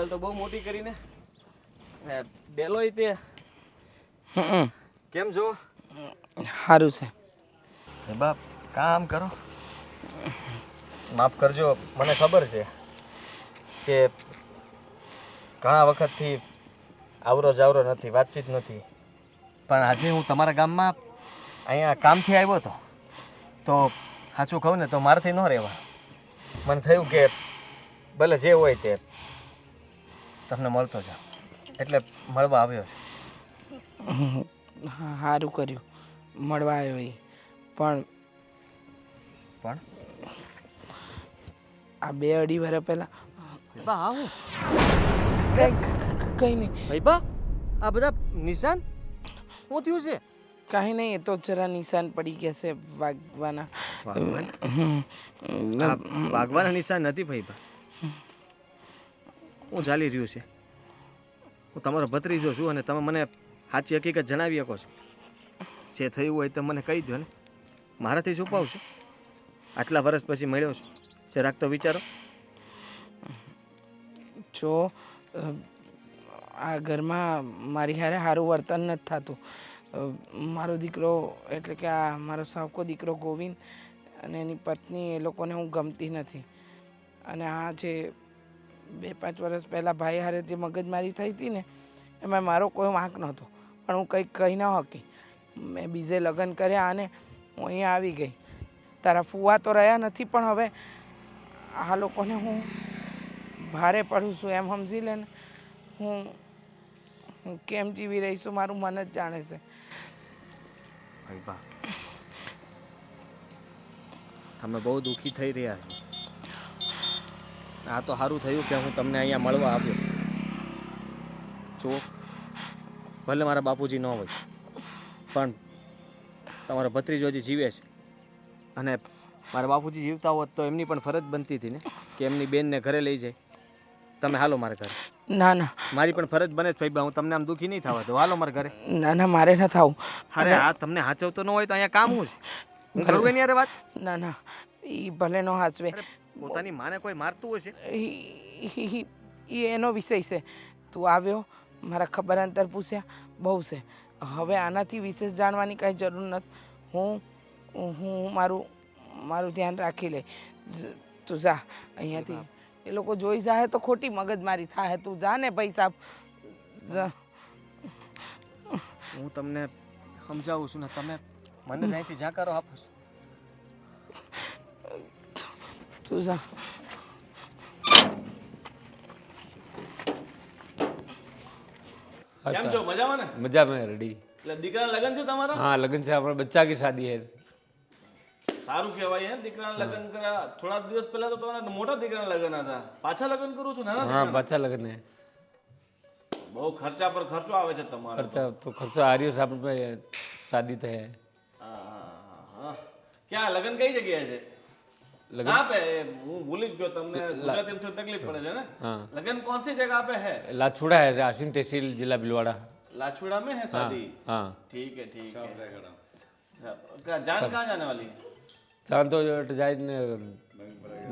દિવાલ તો બહુ મોટી કરીને ડેલોય તે કેમ છો? સારું છે. બાપ કામ કરો, માફ કરજો. મને ખબર છે કે ઘણા વખતથી આવરો જાવરો નથી, વાતચીત નથી, પણ આજે હું તમારા ગામમાં અહીંયા કામથી આવ્યો હતો તો સાચું કહું ને તો મારાથી ન રહેવા. મને થયું કે ભલે જે હોય તે તમને મળતો જાવ, એટલે મળવા આવ્યો છું. સારું કર્યું મળવા આવ્યો એ. પણ આ 2-2.5 વર્ષ પહેલા આવું કંઈ નહીં ભાઈ બા, આ બધા નિશાન શું થયું છે? કાંઈ નહીં, એ તો જરા નિશાન પડી ગયા છે વાગવાના. વાગવાના નિશાન નથી ભાઈ બા. હું ચાલી રહ્યું છે, હું તમારો ભત્રીજો છું અને તમે મને સાચી હકીકત જણાવી શકો છો. જે થયું હોય તો મને કહી દો ને, મારાથી છુપાવશો? આટલા વર્ષ પછી મળ્યો છું, જરાક તો વિચારો. જો આ ઘરમાં મારી હારે સારું વર્તન નથી થતું. મારો દીકરો એટલે કે આ મારો સાવકો દીકરો ગોવિંદ અને એની પત્ની, એ લોકોને હું ગમતી નથી. અને આ જે 2-5 વર્ષ પહેલાં ભાઈ હારે જે મગજમારી થઈ હતી ને, એમાં મારો કોઈ વાંક નહોતો, પણ હું કંઈક કહી ન શકી. મેં બીજે લગ્ન કર્યા અને હું અહીંયા આવી ગઈ. તારા ફુવા તો રહ્યા નથી, પણ હવે આ લોકોને હું ભારે પડું છું એમ સમજી લે ને. હું કેમ જીવી રહી છું મારું મન જ જાણે છે. ભાઈ બા, તમે બહુ દુઃખી થઈ રહ્યા છો. આ તો સારું થયું કે હું તમને અહીંયા મળવા આવ્યો. જુઓ, ભલે મારા બાપુજી ન હોય, પણ તમારો ભત્રીજો હજી જીવે છે, અને મારા બાપુજી જીવતા હોત તો એમની પણ ફરજ બનતી હતી ને કે એમની બેનને ઘરે લઈ જાય. તમે હાલો મારા ઘરે. ના ના, મારી પણ ફરજ બને છે ભાઈ બા, હું તમને આમ દુઃખી નહીં થવા દઉં. હાલો મારા ઘરે. ના ના, મારે ન થવું. અરે આ તમને હાચવતો ન હોય તો અહીંયા કામ શું છે? હું કરું એની હારે વાત? ના ના, એ ભલે નો હાચવે. પોતાની માને કોઈ મારતું હશે? એ એનો વિષય છે. તું આવ્યો, મારા ખબર અંતર પૂછ્યા, બહુ છે. હવે આનાથી વિશેષ જાણવાની કાંઈ જરૂર નથી. હું મારું ધ્યાન રાખી લે. તું જા અહીંયાથી. એ લોકો જોઈ જાય તો ખોટી મગજમારી થાય. તું જા ને ભાઈ સાહેબ. હું તમને સમજાવું છું ને, તમે મને ત્યાંથી જાકારો આપો છો. તું જા. કેમ છો? મજામાં ને? मजा में रेडी. એટલે દીકરાના લગ્ન છે તમારા? हाँ लगन से हमारे बच्चा की शादी है. સારું કહેવાય હે, દીકરાના લગ્ન કર્યા. થોડા દિવસ પહેલા તો તમારા મોટા દીકરાના લગ્ન હતા. પાછા લગ્ન કરું છું નાના? हाँ बच्चा लगन है. બહુ ખર્ચા પર ખર્ચો આવે છે તમારો. खर्चा तो खर्चा आ रही है साहब पे शादी तो है. ક્યાં લગ્ન કઈ જગ્યાએ છે? लगन कहाँ पे? હું ભૂલી જ ગયો, તમને ગુજરાતી में थोड़ी तकलीफ पड़े है ना. हाँ लगन कौन सी जगह पे है? लाछुड़ा है, राशिन तहसील जिला भिलवाड़ा. लाछुड़ा में है शादी? हाँ ठीक है ठीक है. जान कहाँ जाने वाली है? चांद तो जाए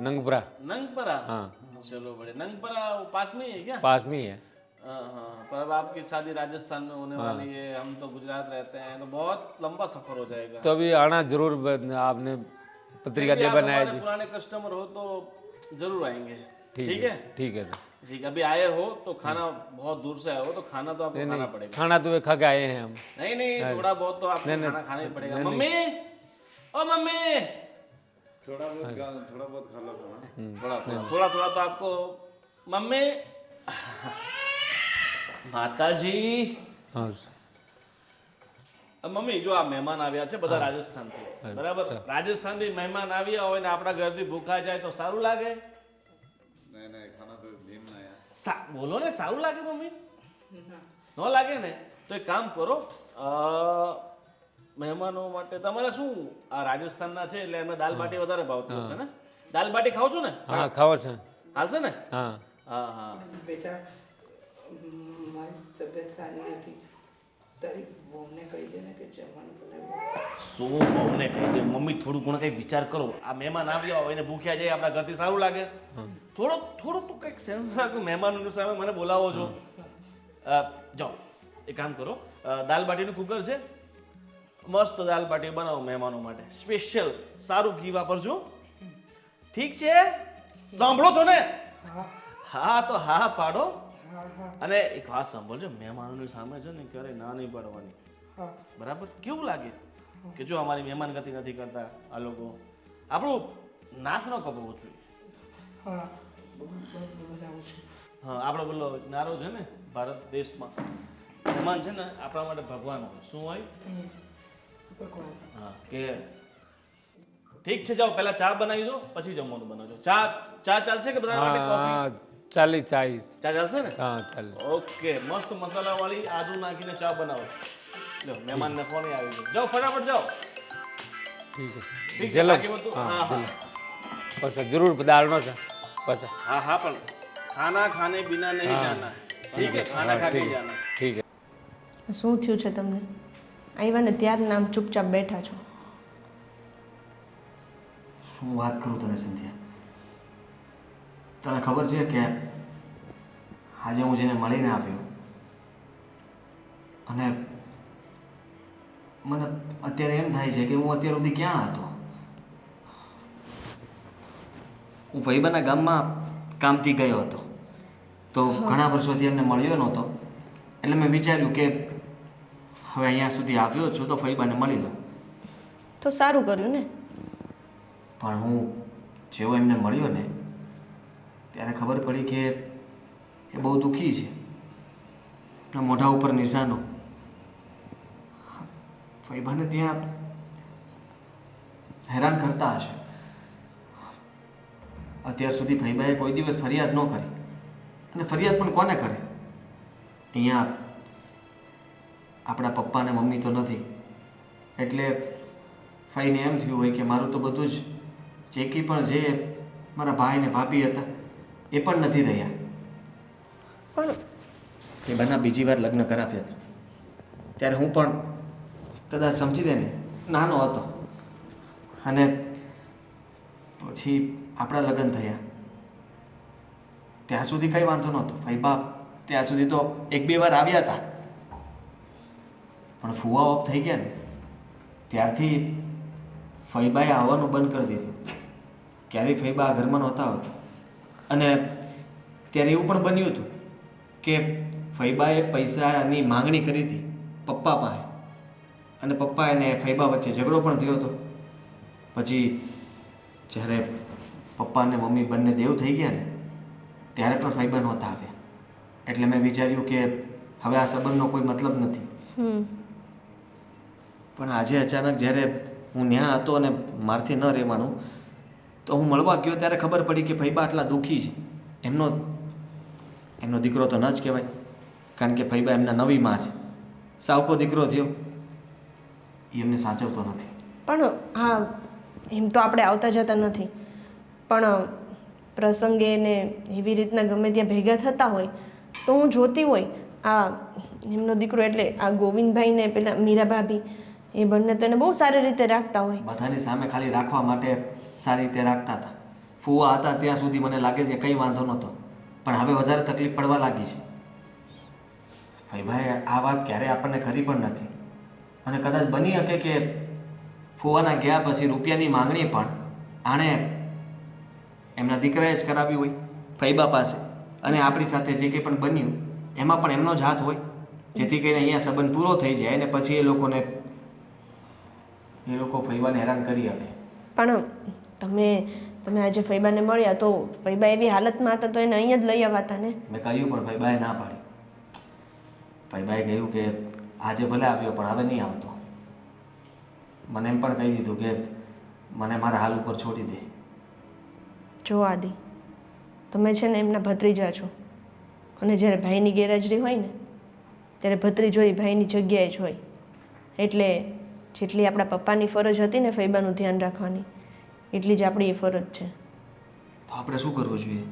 नंगपुरा. नंगपरा? हाँ चलो बड़े. नंगपरा वो पास में ही है क्या? पास में ही है. हाँ हाँ, पर अब आपकी शादी राजस्थान में होने वाली है, हम तो गुजरात रहते हैं, तो बहुत लंबा सफर हो जाएगा. तो अभी आना जरूर. आपने पत्रिका दे आप बनाया हमारे पुराने कस्टमर हो तो जरूर आएंगे. ठीक है ठीक है सर. ठीक है. अभी आए हो तो खाना, बहुत दूर से आए हो तो खाना तो आपको खाना पड़ेगा. खाना तो वे खा के आए हैं हम. नहीं नहीं, थोड़ा बहुत तो आपको खाना खाना ही पड़ेगा. मम्मी, ओ मम्मी, थोड़ा बहुत खा लो. थोड़ा थोड़ा तो आपको. मम्मी, માતાજી. हाँ મમ્મી જો આ મહેમાન આવ્યા છે બધા રાજસ્થાનથી, બરાબર? રાજસ્થાનથી મહેમાન આવ્યા હોય ને આપણા ઘરથી ભૂખા જાય તો સારું લાગે? બોલો ને, સારું લાગે મમ્મી? ન લાગે ને તો એક કામ કરો, મહેમાનો માટે તમારે શું, આ રાજસ્થાનના છે એટલે એમને દાલ બાટી વધારે ભાવતી હશે ને? દાલ બાટી ખાવ છો ને? हाँ खाओ सर. હાલશે ને? हाँ હા હા. બેટા, મારી તબિયત સારી નથી. તારી વહુને કહી દે ને કે જમવાનું બનાવ્યું. શું બહુને કહી દે મમ્મી થોડું ઘણું કંઈ વિચાર કરો આ મહેમાન આવ્યા હોય ને ભૂખ્યા જાય આપણા ઘરથી સારું લાગે થોડું તું કંઈક સેન્સ રાખો મહેમાનોની સામે મને બોલાવો છો જાઓ એક કામ કરો દાલ બાટીનું કુકર છે મસ્ત દાલ બાટી બનાવો મહેમાનો માટે સ્પેશિયલ સારું ઘી વાપરજો ઠીક છે સાંભળો છો ને હા તો હા પાડો અને એક વાત સાંભળજો મહેમાનોની સામે છે ને ક્યારેય ના નહીં પાડવાની બરાબર કેવું લાગે કે જો અમારી મહેમાન ગતિ નથી કરતા આ લોકો આપણું નાક ન કપાવવું જોઈએ હા બનાવું છું. હા આપણો પેલો નારો છે ને ભારત દેશમાં મહેમાન છે ને આપણા માટે ભગવાન હોય શું હોય ભગવાન. હા કે ઠીક છે જાઓ પહેલા ચા બનાવી દો પછી જમવાનું બનાવજો ચા ચાલશે કે બધા માટે કોફી હા ચાલી ચાય ચા ચાલશે ને હા ચાલે ઓકે મસ્ત મસાલાવાળી આદુ નાખીને ચા બનાવો લો મહેમાનને ફોન આવી ગયો જાઓ ફટાફટ જાઓ ઠીક ઠીક છે છે ચલો બાકી બધું હા હા પછી જરૂર દાળનો છે પછી हाँ हाँ पर खाना खाने बिना नहीं जाना ठीक है खाना खा के जाना ઠીક છે શું થયું છે તમને આવ્યા ને ત્યાર નામ ચૂપચાપ બેઠા છો શું વાત કરું તને સંધ્યા તને ખબર છે કે આજે હું જેને મળીને આવ્યો અને મને અત્યારે એમ થાય છે કે હું અત્યાર સુધી ક્યાં હતો હું ભાઈબાના ગામમાં કામથી ગયો હતો તો ઘણા વર્ષોથી એમને મળ્યો નહોતો એટલે મેં વિચાર્યું કે હવે અહીંયા સુધી આવ્યો છું તો ફઈબાને મળી લઉં તો સારું કર્યું ને પણ હું જેવો એમને મળ્યો ને ત્યારે ખબર પડી કે એ બહુ દુઃખી છે એના મોઢા ઉપર નિશાનો ફઈબાને ત્યાં હેરાન કરતા હશે અત્યાર સુધી ફઈબાએ કોઈ દિવસ ફરિયાદ ન કરી અને ફરિયાદ પણ કોને કરે અહીંયા આપણા પપ્પા ને મમ્મી તો નથી એટલે ફઈને એમ થયું હોય કે મારું તો બધું જ ચેકી પણ જે મારા ભાઈ ને ભાભી હતા એ પણ નથી રહ્યા પણ એ બના બીજી વાર લગ્ન કરાવ્યા હતા ત્યારે હું પણ કદાચ સમજી દે ને નાનો હતો અને પછી આપણા લગ્ન થયા ત્યાં સુધી કંઈ વાંધો નહોતો ફઈબા ત્યાં સુધી તો એક બે વાર આવ્યા હતા પણ ફુવા ઓફ થઈ ગયા ને ત્યારથી ફઈબાએ આવવાનું બંધ કરી દીધું ક્યારેય ફઈબા આ ઘરમાં નહોતા આવતા અને ત્યારે એવું પણ બન્યું હતું કે ફઈબાએ પૈસાની માંગણી કરી હતી પપ્પા પાસે અને પપ્પા અને ફઈબા વચ્ચે ઝઘડો પણ થયો હતો પછી જ્યારે પપ્પા અને મમ્મી બંને દેવ થઈ ગયા ને ત્યારે પણ ફઈબા નહોતા આવ્યા એટલે મેં વિચાર્યું કે હવે આ સંબંધનો કોઈ મતલબ નથી પણ આજે અચાનક જ્યારે હું ત્યાં હતો અને મારથી ન રહેવાનું તો હું મળવા ગયો ત્યારે ખબર પડી કે ફઈબા આટલા દુઃખી છે એમનો દીકરો તો ન જ કહેવાય કારણ કે ફઈબા એમના નવી માં છે સાવકો દીકરો થયો એ એમને સાચવતો નથી પણ હા એમ તો આપણે આવતા જતા નથી પણ પ્રસંગે ને એવી રીતના ગમે ત્યાં ભેગા થતા હોય તો હું જોતી હોય આ એમનો દીકરો એટલે આ ગોવિંદભાઈ ને પેલા મીરા ભાભી એ બંને તો એને બહુ સારી રીતે રાખતા હોય બધાની સામે ખાલી રાખવા માટે સારી રીતે રાખતા હતા ફુવા હતા ત્યાં સુધી મને લાગે છે કંઈ વાંધો નહોતો પણ હવે વધારે તકલીફ પડવા લાગી છે ભાઈ આ વાત ક્યારેય આપણને કરી પણ નથી અને કદાચ બની શકે કે ફુવાના ગયા પછી રૂપિયાની માંગણી પણ આણે એમના દીકરાએ જ કરાવી હોય ફઈબા પાસે અને આપણી સાથે જે કંઈ પણ બન્યું એમાં પણ એમનો જ હાથ હોય જેથી કરીને અહીંયા સંબંધ પૂરો થઈ જાય અને પછી એ લોકો ફઈબાને હેરાન કરી આપે પણ તમે આજે ફઈબાને મળ્યા તો ફઈબા એવી હાલતમાં હતા તો એને અહીંયા જ લઈ આવતા ને મેં કહ્યું પણ ફઈબાએ ના પાડી ફઈબાએ કહ્યું કે આજે ભલે આવ્યો પણ હવે નહીં આવતો મને એમ પણ કહી દીધું કે મને મારા હાલ ઉપર છોડી દે જો આદિ તમે છે ને એમના ભત્રીજા છો અને જ્યારે ભાઈની ગેરહાજરી હોય ને ત્યારે ભત્રીજો એ ભાઈની જગ્યાએ જ હોય એટલે જેટલી આપણા પપ્પાની ફરજ હતી ને ફઈબાનું ધ્યાન રાખવાની એટલી જ આપણી એ ફરજ છે તો આપણે શું કરવું જોઈએ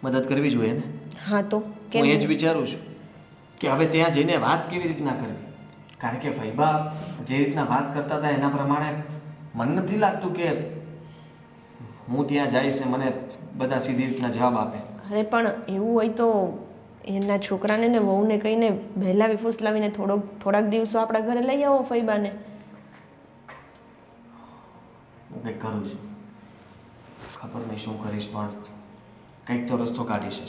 મદદ કરવી જોઈએ ને હા તો હું એ જ વિચારું છું કે હવે ત્યાં જઈને વાત કેવી રીતના કરવી કારણ કે ફૈબા જે રીતના વાત કરતા હતા એના પ્રમાણે મને નથી લાગતું કે હું ત્યાં જઈશ ને મને બધા સીધી રીતના જવાબ આપે. અરે પણ એવું હોય તો એમના છોકરાને ને વહુને કહીને વહેલાવી ફૂસલાવીને થોડાક દિવસો આપણા ઘરે લઈ આવો ફૈબાને. હું કંઈક કરું છું, ખબર નહીં શું કરીશ પણ કંઈક તો રસ્તો કાઢીશ જ.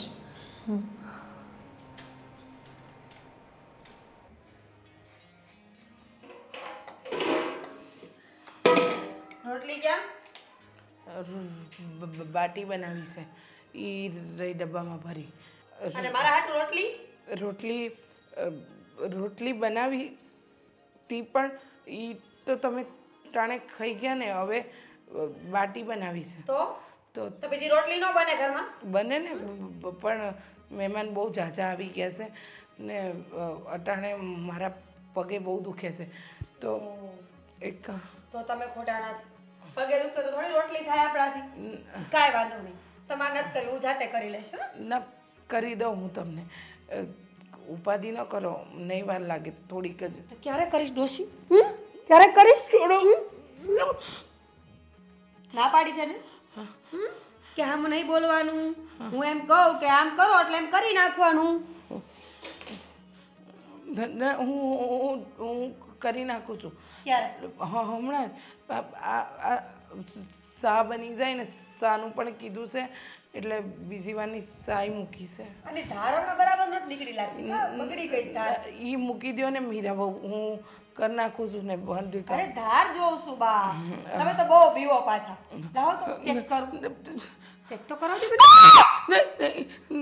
રોટલી ક્યાં? બાટી બનાવી છે એ રહી ડબ્બામાં ભરી. અને મારા હાટુ રોટલી? રોટલી બનાવી તી પણ એ તો તમે ટાણે ખાઈ ગયા ને. હવે બાટી બનાવી છે તો તો બીજી રોટલી ન બને ઘરમાં? બને ને, પણ મહેમાન બહુ ઝાઝા આવી ગયા છે ને અટાણે મારા પગે બહુ દુખે છે તો એક તો તમે ખોટા નથી. પગે દુખતો તો થોડી રોટલી થાય આપણાથી. કાંઈ વાંધો નહીં, તમારે નથી કરી, હું જાતે કરી લઈશ. હં? ના કરી દઉં હું તમને. ઉપાધિ ન કરો, નહીં વાર લાગે, થોડીક જ. તો ક્યારે કરીશ ડોશી? ક્યારે કરીશ? છોડો. ના પાડી છે ને કે આમ નહીં બોલવાનું. હું એમ કહું કે આમ કરો એટલે એમ કરી નાખવાનું. હું કરી નાખું છું. ક્યારે? હમણાં જ સા બની જાય ને, સાનું પણ કીધું છે એટલે બીજી વારની સાઈ મૂકી છે. અને ધારમાં બરાબર નથી નીકળી લાગતી. બગડી ગઈ ધાર. એ મૂકી દો ને મીરા બહુ, હું કરી નાખું છું ને બંધ. અરે ધાર જોઉં છું બા, તમે તો બહુ બીવો પાછા. લાવો તો ચેક કરું. ચેક તો કરો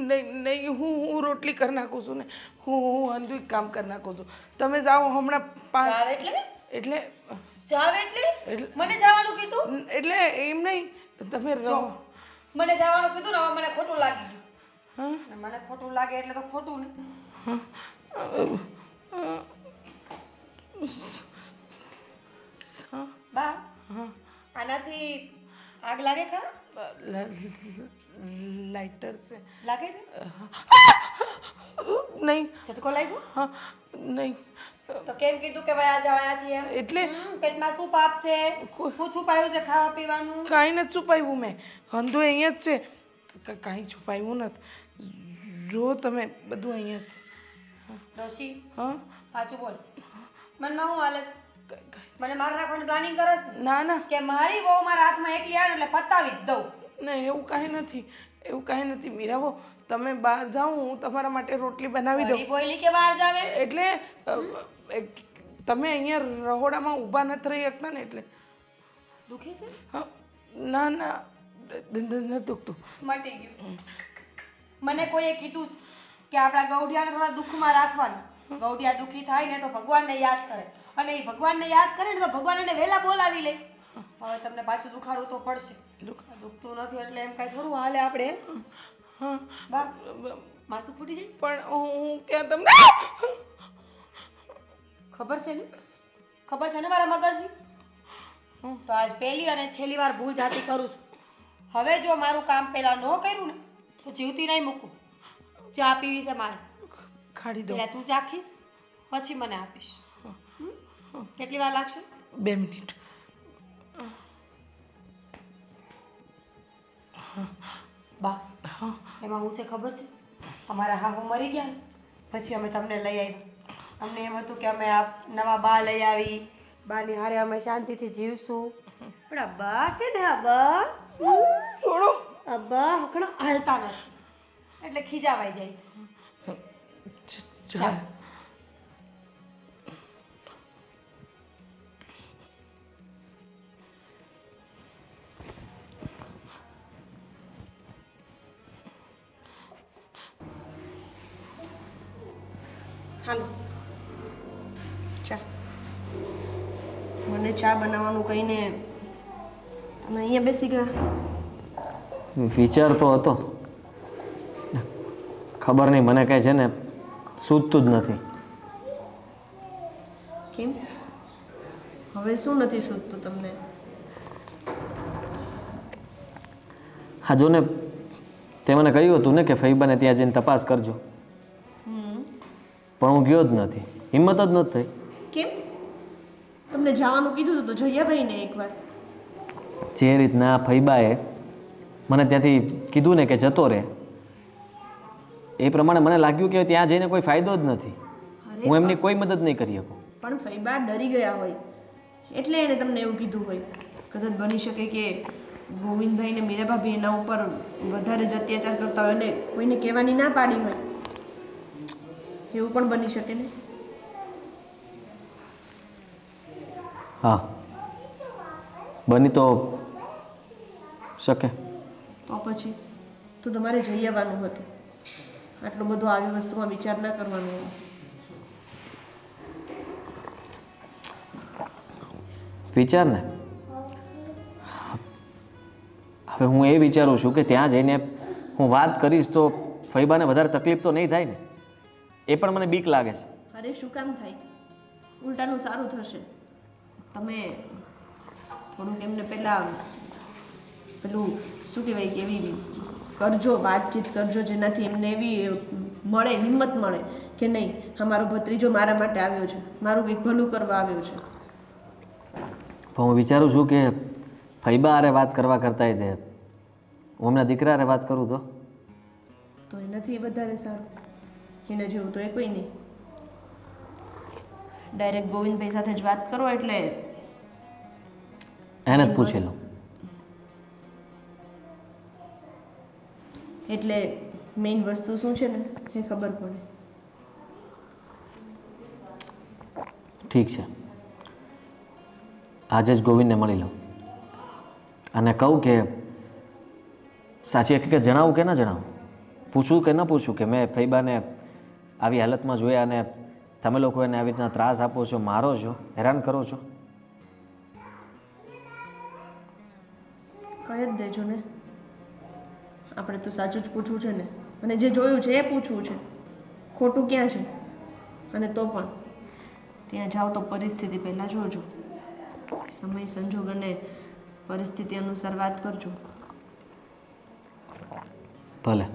નહીં, હું રોટલી કરી નાખું છું ને. હું અંધું કામ કરી નાખું છું. તમે જાઓ હમણાં જાવ એટલે જાવ એટલે મને જવાનું કીધું એટલે એમ નહીં, તમે રહો. મને જવાનું કીધું ને, હવે મને ખોટું લાગી ગયું. મને ખોટું લાગે એટલે તો ખોટું ને. બા આનાથી આગ લાગે ખરા? લાઇટર છે. લાગે ને? નહીં. ઝટકો લાગ્યો? હા નહીં. તો કેમ કીધું કે ભાઈ આ જાવ અહીંયાથી એમ? એટલે પેટમાં શું પાપ છે? શું છુપાયું છે ખાવા પીવાનું? કાંઈ નથી છુપાવ્યું મેં. હંધો અહીંયા જ છે, કાંઈ છુપાવ્યું નથી. જો તમે બધું અહીંયા જ છે. ડોશી હા સાચું બોલ, મનમાં હું હાલે છે? મને માર નાખવાનું પ્લાનિંગ કરસ ને? ના ના કે મારી વહુ મારા હાથમાં એકલી આવે એટલે પતાવી જ દઉં? નહીં, એવું કાંઈ નથી, એવું કાંઈ નથી. મીરાબો તમે બહાર જાઓ, હું તમારા માટે રોટલી બનાવી દઉં. બોલી કે બહાર જાવે એટલે તમે અહીંયા રહોડામાં ઊભા નથી રહી શકતા ને એટલે. દુખે છે? હા ના ના ન દુખતું. મટી ગયું. મને કોઈએ કીધું છે કે આપણા ગૌઢિયાને થોડા દુઃખમાં રાખવાનું. ગૌઢિયા દુઃખી થાય ને તો ભગવાનને યાદ કરે, અને એ ભગવાનને યાદ કરે ને તો ભગવાન એને વહેલા બોલાવી લે. હવે તમને પાછું દુખાડવું તો પડશે. દુખતું નથી એટલે એમ કાંઈ થોડું હાલે આપણે. હા બા માથું ફૂટી જાય પણ હું ક્યાં તમને ખબર છે ને? ખબર છે ને મારા મગજની? તો આજ પહેલી અને છેલ્લી વાર ભૂલ જાતી કરું છું. હવે જો મારું કામ પહેલાં ન કર્યું ને તો જીવતી નહીં મૂકું. ચા પીવી છે મારે. ખાડી દો. પહેલાં તું ચાખીશ પછી મને આપીશ. કેટલી વાર લાગશે? 2 મિનિટ. બા એમાં હું છે ખબર છે? અમારા હાહુ મરી ગયા ને પછી અમે તમને લઈ આવ્યા. અમને એમ હતું કે અમે આ નવા બા લઈ આવી, બાની હારે અમે શાંતિથી જીવશું. પણ આ બા છે ને, આ બા છોડો. આ બા હકણા હાલતા નથી એટલે ખીજાવાઈ જાય છે. ચાલ. હાલો ચા. મને ચા બનાવવાનું કહીને તમે અહીંયા બેસી ગયા. વિચારતો હતો, ખબર નહીં મને કાંઈ છે ને સૂઝતું જ નથી. કેમ? હવે શું નથી સૂઝતું તમને? હા જો ને, તે મને કહ્યું હતું ને કે ફૈબાને ત્યાં જઈને તપાસ કરજો, પણ હું ગયો જ નથી. હિંમત જ નથી થઈ. કેમ તમને જવાનું કીધું હતું તો જઈ આવાય ને એકવાર. જે રીતના ફૈબાએ મને ત્યાંથી કીધું ને કે જતો રહે, એ પ્રમાણે મને લાગ્યું કે ત્યાં જઈને કોઈ ફાયદો જ નથી. હું એમની કોઈ મદદ નહીં કરી શકું. પણ ફૈબા ડરી ગયા હોય એટલે એણે તમને એવું કીધું હોય. કદાચ બની શકે કે ગોવિંદભાઈ ને મીરા ભાભી એના ઉપર વધારે જ અત્યાચાર કરતા હોય અને કોઈને કહેવાની ના પાડી હોય, એવું પણ બની શકે ને. હા, બની તો શકે. તો પછી તો તમારે જઈ આવવાનું હતું. આટલું બધું આવી વસ્તુમાં વિચાર ના કરવાનો હોય. વિચાર ને, હવે હું એ વિચારું છું કે ત્યાં જઈને હું વાત કરીશ તો ફૈબાને વધારે તકલીફ તો નહીં થાય ને. એ પણ મને બીક લાગે છે. અરે શું કામ થાય, ઉલટાનું સારું થશે. તમે થોડુંક એમને પેલું શું કહેવાય કે એવી કરજો, વાતચીત કરજો જેનાથી એમને એવી મળે, હિંમત મળે કે નહીં હા મારો ભત્રીજો મારા માટે આવ્યો છે, મારું કંઈક ભલું કરવા આવ્યો છે. પણ હું વિચારું છું કે ફૈબા હારે વાત કરવા કરતાં દે હું હમણાં દીકરા હારે વાત કરું તો એનાથી વધારે સારું. એના જેવું તો એ કોઈ નહીં. ડાયરેક્ટ ગોવિંદભાઈ સાથે જ વાત કરો એટલે એને જ પૂછી લઉં. એટલે મેઇન વસ્તુ શું છે ને એ ખબર પડે. ઠીક છે, આજે જ ગોવિંદને મળી લઉં અને કહું કે સાચી હકીકત જણાવું કે ન જણાવું, પૂછું કે ન પૂછું કે મેં ફૈબાને આવી હાલતમાં જોયા અને તમે લોકો એને આવી રીતના ત્રાસ આપો છો, મારો છો, હેરાન કરો છો. કહી જ દેજો ને. આપણે તો સાચું જ પૂછવું છે ને, અને જે જોયું છે એ પૂછવું છે. ખોટું ક્યાં છે? અને તો પણ ત્યાં જાઓ તો પરિસ્થિતિ પહેલાં જોજો. સમય સંજોગ અને પરિસ્થિતિ અનુસાર વાત કરજો. ભલે.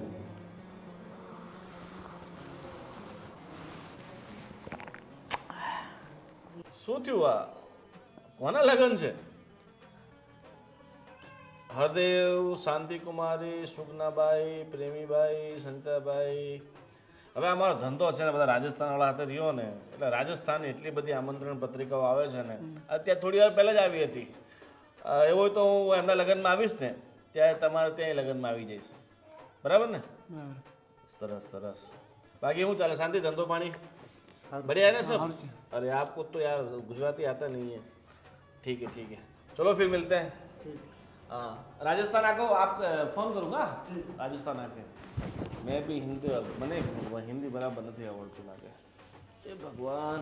શું થયું? આ કોના લગ્ન છે? હરદેવ, શાંતિકુમારી, સુગનાબાઈ, પ્રેમીબાઈ, સંતાબાઈ. હવે અમારો ધંધો છે ને બધા રાજસ્થાનવાળા હાથે રહ્યો ને એટલે રાજસ્થાનની એટલી બધી આમંત્રણ પત્રિકાઓ આવે છે ને. અત્યારે થોડી વાર પહેલાં જ આવી હતી. એવું હોય તો હું એમના લગ્નમાં આવીશ ને ત્યારે તમારે ત્યાં લગ્નમાં આવી જઈશ. બરાબર ને? સરસ સરસ. બાકી શું ચાલે? શાંતિ? ધંધો પાણી बढ़िया है ना सब? अरे आपको तो यार गुजराती आता नहीं है. ठीक है ठीक है, चलो फिर मिलते हैं. हाँ, राजस्थान आको आप फोन करूँगा. राजस्थान आके मैं भी हिंदी મને હિન્દી બરાબર નથી આવડતું લાગે. એ ભગવાન,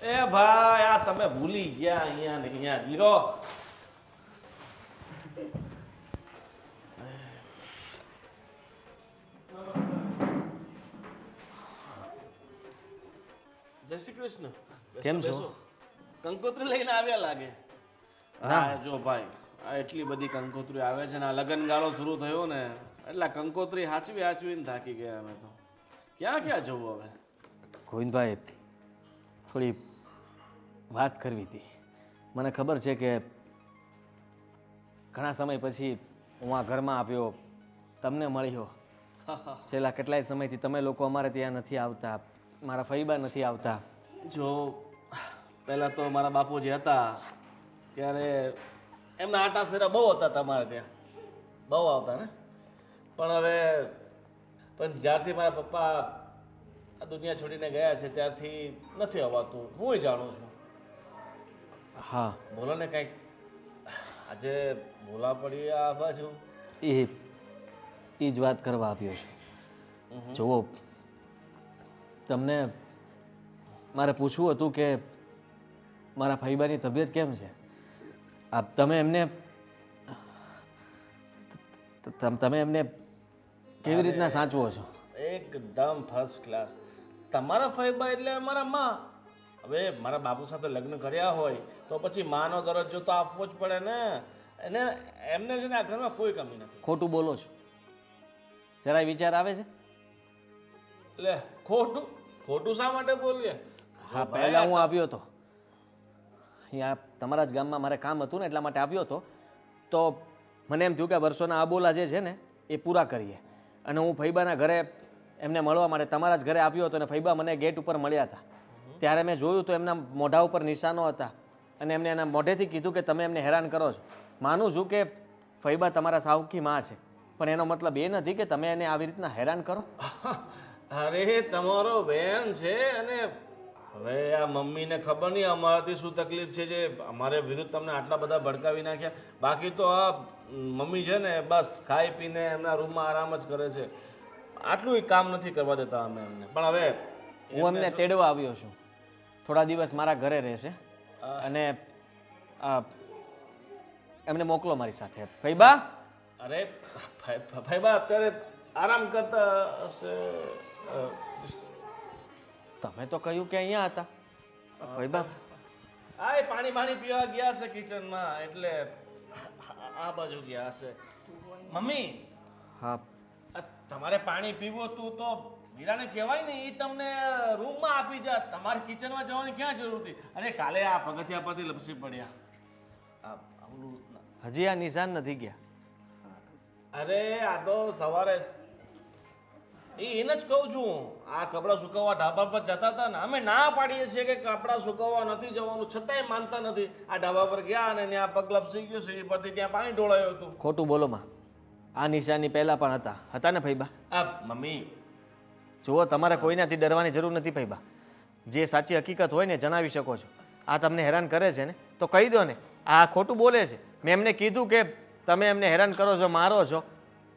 એ ભાઈ આ તમે ભૂલી ગયા અહીંયા ને અહીંયા લીરો. જય શ્રી કૃષ્ણ. કેમ છો? બેસો. કંકોત્રી લઈને આવ્યા લાગે. હા જો ભાઈ, આ એટલી બધી કંકોત્રી આવે છે ને આ લગન ગાળો શરૂ થયો ને એટલે કંકોત્રી હાચવીને થાકી ગયા અમે તો. ક્યાં ક્યાં જવું હવે? ગોવિંદભાઈ, થોડી વાત કરવી હતી. મને ખબર છે કે ઘણા સમય પછી હું આ ઘરમાં આવ્યો, તમને મળ્યો. છેલ્લા કેટલાય સમયથી તમે લોકો અમારે ત્યાં નથી આવતા, મારા ફૈબા નથી આવતા. જો પહેલાં તો મારા બાપુજી હતા ત્યારે એમના આટા ફેરા બહુ હતા તમારે ત્યાં, બહુ આવતા ને. પણ જ્યારથી મારા પપ્પા આ દુનિયા છોડીને ગયા છે ત્યારથી નથી આવતું. હું જાણું છું. હા, બોલો ને કંઈક. આજે ભૂલા પડી આ બાજુ. એ જ વાત કરવા આવ્યો છું. જુઓ, તમને મારે પૂછવું હતું કે મારા ફૈબાની તબિયત કેમ છે? તમે એમને કેવી રીતના સાચવો છો? એકદમ ફર્સ્ટ ક્લાસ. તમારા ફૈબા એટલે મારા માં. હવે મારા બાપુ સાથે લગ્ન કર્યા હોય તો પછી માનો દરજ્જો તો આપવો જ પડે ને. અને એમને છે ને આ ઘરમાં કોઈ કમી નથી. ખોટું બોલો છો? જરાય વિચાર આવે છે? એટલે ખોટું ખોટું શા માટે બોલીએ? હા પહેલાં હું આવ્યો હતો અહીંયા તમારા જ ગામમાં મારે કામ હતું ને એટલા માટે આવ્યો હતો. તો મને એમ થયું કે વર્ષોના આબોલા જે છે ને એ પૂરા કરીએ. અને હું ફૈબાના ઘરે એમને મળવા માટે તમારા જ ઘરે આવ્યો હતો અને ફૈબા મને ગેટ ઉપર મળ્યા હતા. ત્યારે મેં જોયું તો એમના મોઢા ઉપર નિશાનો હતા અને એમને એના મોઢેથી કીધું કે તમે એમને હેરાન કરો છો. માનું છું કે ફૈબા તમારા સાવકી માં છે, પણ એનો મતલબ એ નથી કે તમે એને આવી રીતના હેરાન કરો. અરે તમારો બેન છે અને હવે આ મમ્મીને ખબર નહીં અમારાથી શું તકલીફ છે જે અમારે વિરુદ્ધ તમને આટલા બધા ભડકાવી નાખ્યા. બાકી તો આ મમ્મી છે ને બસ ખાઈ પીને એમના રૂમમાં આરામ જ કરે છે. આટલું કામ નથી કરવા દેતા અમે એમને. પણ હવે હું એમને તેડવા આવ્યો છું. થોડા દિવસ મારા ઘરે રહેશે અને એમને મોકલો મારી સાથે. ફૈબા અરે ફૈબા અત્યારે આરામ કરતા હશે. તમે તો કહ્યું કે અહીંયા હતા. ફૈબા હા એ પાણી પીવા ગયા હશે કિચનમાં એટલે આ બાજુ ગયા હશે. મમ્મી હા તમારે પાણી પીવું હતું તો મીરાને કહેવાય ને એ તમને રૂમમાં આપી જા. તમારે કિચનમાં જવાની ક્યાં જરૂર હતી? અરે કાલે આ પગથિયા પરથી લપસી પડ્યા. હજી આ નિશાન નથી ગયા. અરે આ તો સવારે એને જ કહું છું આ કપડાં સુકવવા ઢાબા પર જતા હતા ને અમે ના પાડીએ છીએ કે કપડાં સુકવવા નથી જવાનું છતાંય માનતા નથી. આ ઢાબા પર ગયા અને ત્યાં પગ લપસી ગયો સીડી પરથી ત્યાં પાણી ઢોળાયું હતું. ખોટું બોલો માં. આ નિશાની પહેલા પણ હતા ને ફૈબા? આ મમ્મી જુઓ તમારે કોઈનાથી ડરવાની જરૂર નથી ફૈબા. જે સાચી હકીકત હોય ને જણાવી શકો છો. આ તમને હેરાન કરે છે ને તો કહી દો ને આ ખોટું બોલે છે. મેં એમને કીધું કે તમે એમને હેરાન કરો છો મારો છો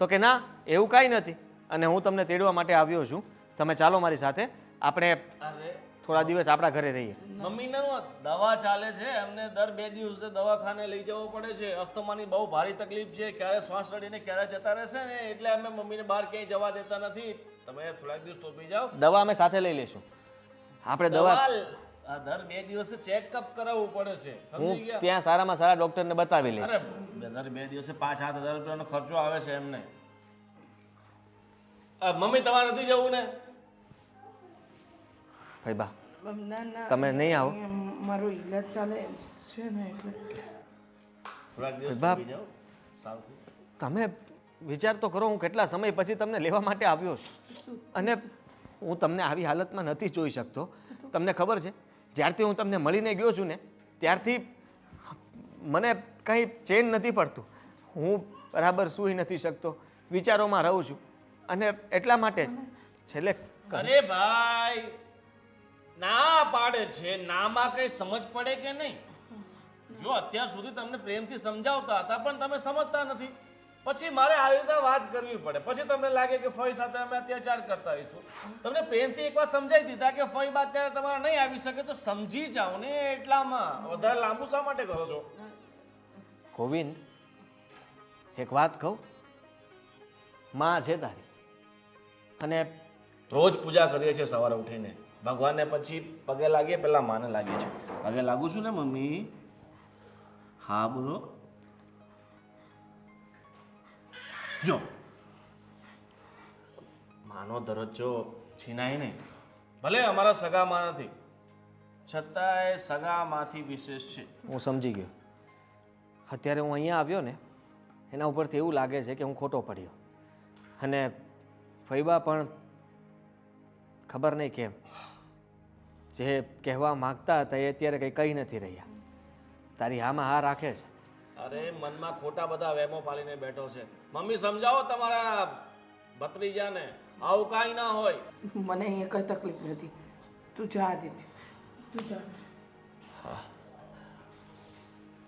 તો કે ના એવું કાંઈ નથી અને હું તમને તેડવા માટે આવ્યો છું. તમે ચાલો મારી સાથે. આપણે અરે થોડા દિવસ આપણા ઘરે રહીએ. મમ્મીને દવા ચાલે છે એમને દર 2 દિવસે દવાખાને લઈ જવો પડે છે. અસ્થમાની બહુ ભારી તકલીફ છે. ક્યારે શ્વાસ ચડીને ક્યારે જતા રહેશે ને એટલે અમે મમ્મીને બહાર ક્યાંય જવા દેતા નથી. તમે થોડાક દિવસ તોપી જાઓ. દવા અમે સાથે લઈ લઈશું. આપણે દવા દર 2 દિવસે ચેકઅપ કરાવવું પડે છે. હું સમજી ગયા? ત્યાં સારામાં સારા ડોક્ટરને બતાવી લઈશ. અરે દર 2 દિવસે 5-7 હજાર રૂપિયાનો ખર્ચો આવે છે એમને. મમ્મી તમારે નથી જવું ને? ફૈબા ના ના તમે નહીં આવો? મારો ઈલાજ ચાલે છે ને એટલે થોડાક દિવસ બાપ. તોપી જાઓ. સાવથી. તમે વિચાર તો કરો હું કેટલા સમય પછી તમને લેવા માટે આવ્યો છું અને હું તમને આવી હાલતમાં નથી જોઈ શકતો. તમને ખબર છે જ્યારથી હું તમને મળીને ગયો છું ને ત્યારથી મને કંઈ ચેન નથી પડતું. હું બરાબર સૂઈ નથી શકતો, વિચારોમાં રહું છું અને એટલા માટે જ છેલ્લે અરે ભાઈ ના પાડે છે. નામાં કઈ સમજ પડે કે નહીં? જો અત્યાર સુધી તમને પ્રેમથી સમજાવતા હતા પણ તમે સમજતા નથી. પછી મારે આવી રીતે વાત કરવી પડે. પછી તમને લાગે કે ફઈ સાથે અમે અત્યાચાર કરતા હોઈશું. તમને પ્રેમથી એક વાત સમજાવી દીધા કે ફઈ બાદ ત્યારે તમારે નહીં આવી શકે તો સમજી જાઓ ને. એટલામાં વધારે લાંબુ શા માટે કરો છો? ગોવિંદ એક વાત કહું, માં છે તારી અને રોજ પૂજા કરીએ છીએ સવારે ઉઠીને ભગવાનને, પછી પગે લાગીએ પહેલા માને લાગીએ છીએ. પગે લાગુ છું ને મમ્મી? હા બોલો. જો માનો દરજ્જો છીનાય નહીં. ભલે અમારા સગામાં નથી છતાંય સગામાંથી વિશેષ છે. હું સમજી ગયો. અત્યારે હું અહીંયા આવ્યો ને એના ઉપરથી એવું લાગે છે કે હું ખોટો પડ્યો અને ફૈબા પણ ખબર નહીં કેમ જે કહેવા માગતા હતા એ અત્યારે કંઈ કહી નથી રહ્યા. તારી હામાં હા રાખે છે. અરે મનમાં ખોટા બધા વહેમો પાલીને બેઠો છે. મમ્મી સમજાવો તમારા ભત્રીજાને આવું કાંઈ ના હોય. મને અહીંયા કઈ તકલીફ નથી. તું જા આદિત્ય, તું જા.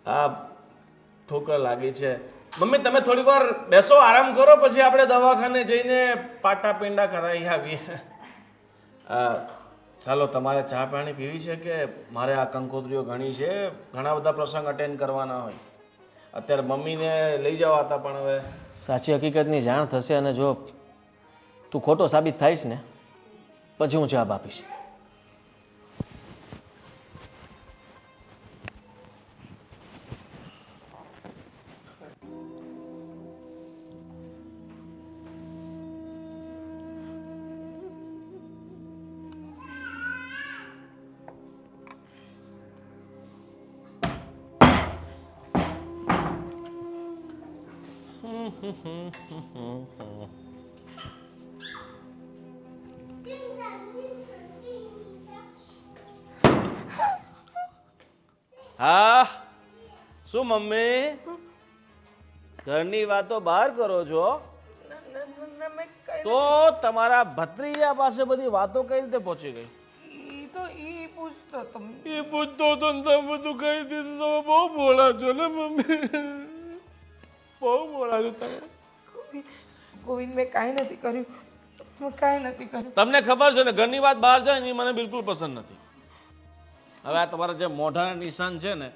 હા ઠોકર લાગી છે. મમ્મી તમે થોડી વાર બેસો, આરામ કરો, પછી આપણે દવાખાને જઈને પાટા પિંડા કરાવી આવીએ. ચાલો તમારે ચા પાણી પીવી છે કે મારે આ કંકોત્રીઓ ઘણી છે, ઘણા બધા પ્રસંગ અટેન્ડ કરવાના હોય. અત્યારે મમ્મીને લઈ જવા હતા પણ હવે સાચી હકીકતની જાણ થશે અને જો તું ખોટો સાબિત થાઈશ ને પછી હું જવાબ આપીશ. હા શું મમ્મી ઘરની વાતો બહાર કરો છો તો તમારા ભત્રીજા પાસે બધી વાતો કઈ રીતે પહોંચી ગઈ ઈ પૂછતો તો એ પૂછતો તો ને તમે બધું કહી દીધું તમે બહુ બોલા છો ને મમ્મી બહુ બોલા છો તમે ગોવિંદ મેં કાંઈ નથી કર્યું હું કાંઈ નથી કર્યું તમને ખબર છે ને ઘરની વાત બહાર જાય ને એ મને બિલકુલ પસંદ નથી હવે આ તમારા જે મોઢાના નિશાન છે ને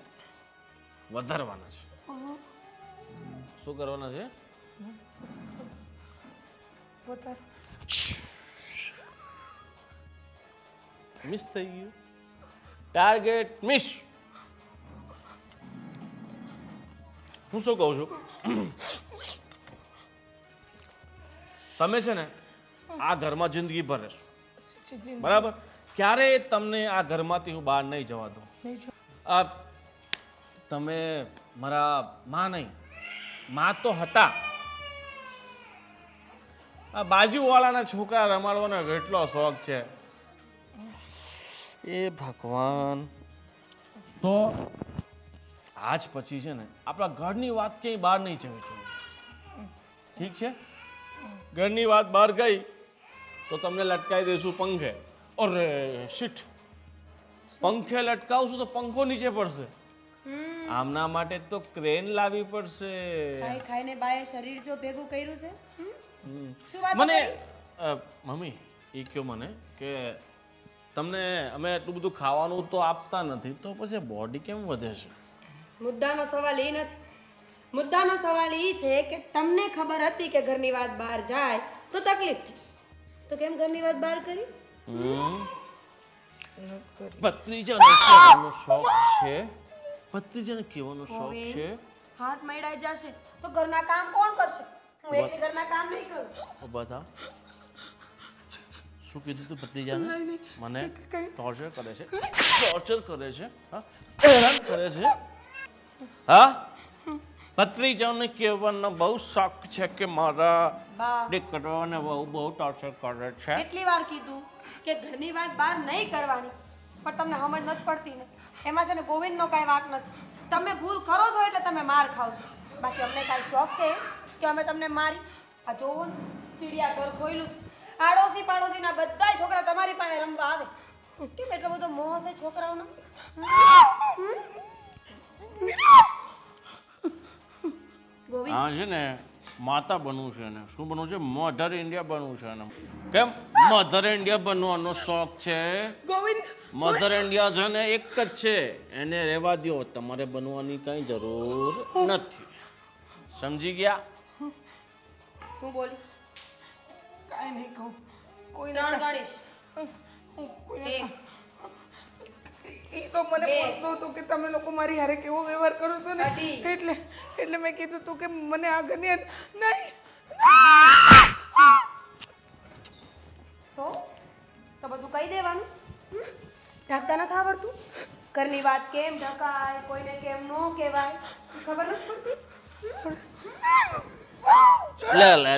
વધારવાના છે શું કરવાના છે પોતા મિસ થઈ ગયું ટાર્ગેટ મિસ હું શું કહું છું તમે છે ને આ ઘરમાં જિંદગી ભર રહેશો બરાબર ક્યારેય તમને આ ઘરમાંથી હું બહાર નહીં જવા દઉં આ તમે મારા માં નહીં માં તો હતા આ બાજુવાળાના છોકરા રમાડવાનો કેટલો શોખ છે એ ભગવાન તો આજ પછી છે ને આપણા ઘરની વાત ક્યાંય બહાર નહીં જવી જોઈએ ઠીક છે ઘરની વાત બહાર ગઈ તો તમને લટકાઈ દઈશું પંખે અરે શીટ પંખે લટકાવશું તો પંખો નીચે પડશે આમના માટે તો ક્રેન લાવવી પડશે ખાઈ ખાઈને બાએ શરીર જો ભેગું કર્યું છે શું વાત મને મમ્મી એ કયો મને કે તમને અમે એટલું બધું ખાવાનું તો આપતા નથી તો પછી બોડી કેમ વધે છે મુદ્દાનો સવાલ એ નથી મુદ્દાનો સવાલ એ છે કે તમને ખબર હતી કે ઘરની વાત બહાર જાય તો તકલીફ થઈ તો કેમ ઘરની વાત બહાર કરી ભત્રીજાને કહેવાનો શોખ છે ભત્રીજાને કહેવાનો શોખ છે હાથ મૈડાઈ જશે તો ઘરના કામ કોણ કરશે હું એકલી ઘરના કામ નહીં કરું બધા શું કીધું તું ભત્રીજાને મને ટોર્ચર કરે છે હા હેરાન કરે છે હા ભત્રીજાને કહેવાનો બહુ શોખ છે કે મારા બા દીકરાને બહુ ટોર્ચર કરે છે કેટલી વાર કીધું કે ઘરની વાત બહાર નહીં કરવાની પણ તમને સમજ નથી પડતી ને એમાં છે ને ગોવિંદનો કાંઈ વાંક નથી તમે ભૂલ કરો છો એટલે તમે માર ખાવ છો બાકી અમને કાંઈ શોખ છે કે અમે તમને મારી આ જોવો ને ચીડિયા ઘર ખોયલું આડોશી પાડોશીના બધાય છોકરા તમારી પાસે રમવા આવે કેમ એટલો બધો મોહ છે છોકરાઓનો ગોવિંદ હા છે ને માતા બનવું છે ને શું બનવું છે મધર ઇન્ડિયા બનવું છે ને કેમ મધર ઇન્ડિયા બનવાનો શોખ છે ગોવિંદ મધર ઇન્ડિયા છે ને એક જ છે એને રહેવા દો તમારે બનવાની કઈ જરૂર નથી સમજી ગયા શું બોલી કાંઈ નહીં કહું કોઈ ત્રણ ગણીશ કોઈ એક એ તો મને બે. પૂછતું હતું કે તમે લોકો મારી હારે કેવો વ્યવહાર કરો છો ને અઢી. એટલે મેં કીધું હતું કે મને આ ઘરની નહીં તો બધું કહી દેવાનું ઢાંકતા નથી આવડતું ઘરની વાત કેમ ઢકાય કોઈને કેમ ન કહેવાય ખબર નથી પડતી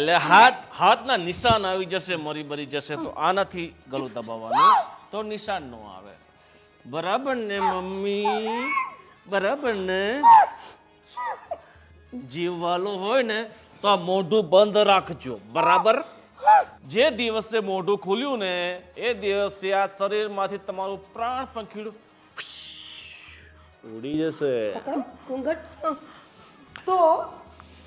લે હાથના નિશાન આવી જશે મરી બરી જશે તો આનાથી ગળું દબાવવાનું તો નિશાન નો આવે બરાબર ને મમ્મી બરાબર ને જીવવાલો હોય ને તો આ મોઢું બંધ રાખજો બરાબર જે દિવસે મોઢું ખુલ્યું ને એ દિવસે આ શરીરમાંથી તમારું પ્રાણ પંખીડું ઉડી જશે ઘૂંઘટ તો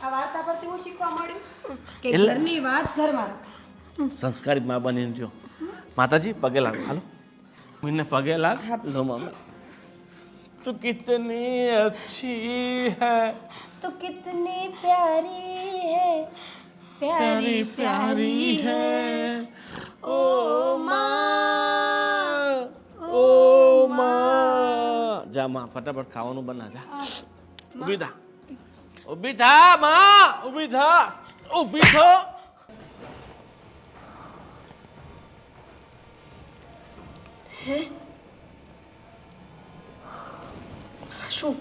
આ વાર્તા પરથી હું શીખવા મળ્યું કે ઘરની વાત ઘરમાં રાખો. સંસ્કારી મા બની જો માતાજી પગે લાગ હાલો મને પગે લાગ લો મામા તું કિતની અચ્છી હૈ तो कितनी प्यारी है प्यारी प्यारी है ओ माँ જા માં ફટાફટ ખાવાનું બના જા ઊભી થા માં ઊભી થા શું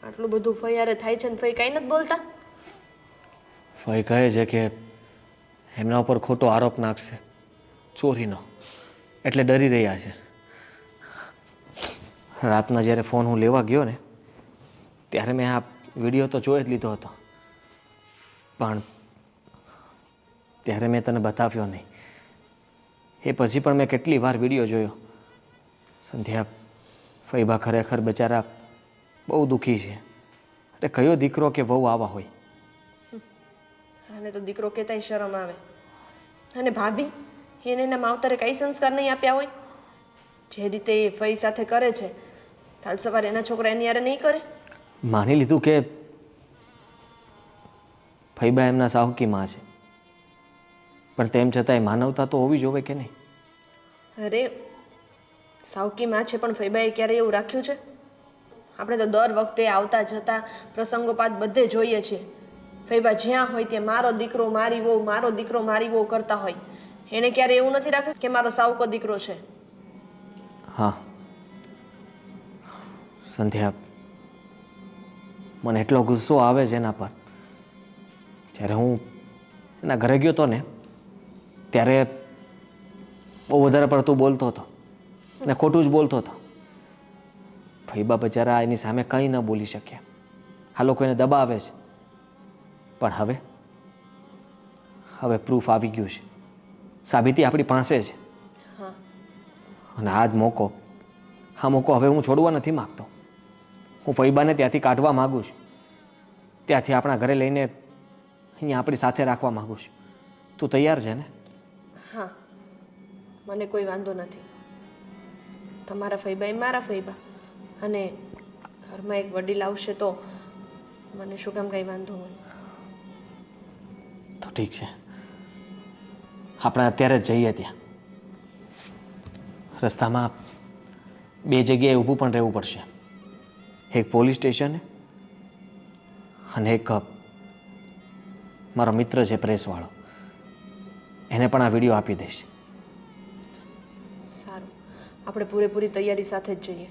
આટલું બધું ફૈયારે થાય છે ને ફઈ કાંઈ નથી બોલતા? ફઈ કહે છે કે એમના ઉપર ખોટો આરોપ નાખશે ચોરીનો, એટલે ડરી રહ્યા છે. રાતના જ્યારે ફોન હું લેવા ગયો ને ત્યારે મેં આ વિડીયો તો જોઈ જ લીધો હતો, પણ ત્યારે મેં તને બતાવ્યો નહીં. એ પછી પણ મેં કેટલી વાર વિડીયો જોયો. સંધ્યા, ફઈબા ખરેખર બચારા બહુ દુઃખી છે. અરે કયો દીકરો કે વહુ આવા હોય? આને તો દીકરો કહેતાય શરમ આવે. અને ભાભી, એને એના માવતરે કઈ સંસ્કાર નહીં આપ્યા હોય? જે રીતે એ ફઈ સાથે કરે છે, કાલ સવારે એના છોકરા એની યારે નહીં કરે? માની લીધું કે ફઈબા એમના સાહુકી માં છે, પણ તેમ છતાંય માનવતા તો હોવી જોવે કે નહીં? અરે સાવકી માં છે, પણ ફઈબાએ ક્યારે એવું રાખ્યું છે? આપણે તો દર વખતે આવતા જતા પ્રસંગોપાત બધે જોઈએ છીએ. ફઈબા જ્યાં હોય ત્યાં મારો દીકરો મારી વહુ, મારો દીકરો મારી વહુ કરતા હોય. એને ક્યારે એવું નથી રાખ્યું કે મારો સાવકો દીકરો છે? હા સંધ્યા, મને એટલો ગુસ્સો આવે છે એના પર. જ્યારે હું એના ઘરે ગયો હતો ને ત્યારે બહુ વધારે પડતું બોલતો હતો ને ખોટું જ બોલતો હતો. ફઈબા બચારા એની સામે કંઈ ન બોલી શક્યા. આ લોકો એને દબાવે છે, પણ હવે પ્રૂફ આવી ગયું છે, સાબિતી આપણી પાસે છે. હા, અને આ મોકો હવે હું છોડવા નથી માગતો. હું ફઈબાને ત્યાંથી કાઢવા માગું છું, ત્યાંથી આપણા ઘરે લઈને અહીંયા આપણી સાથે રાખવા માગું છું. તું તૈયાર છે ને? હા, મને કોઈ વાંધો નથી. તમારા ફઈબા એ મારા ફઈબા, અને ઘરમાં એક વડીલ આવશે તો મને શું કામ કંઈ વાંધો હોય? તો ઠીક છે, આપણે અત્યારે જ જઈએ ત્યાં. રસ્તામાં 2 જગ્યાએ ઊભું પણ રહેવું પડશે. એક પોલીસ સ્ટેશને અને એક મારો મિત્ર છે પ્રેસવાળો, એને પણ આ વિડીયો આપી દઈશ. સારું, આપણે પૂરેપૂરી તૈયારી સાથે જ જઈએ,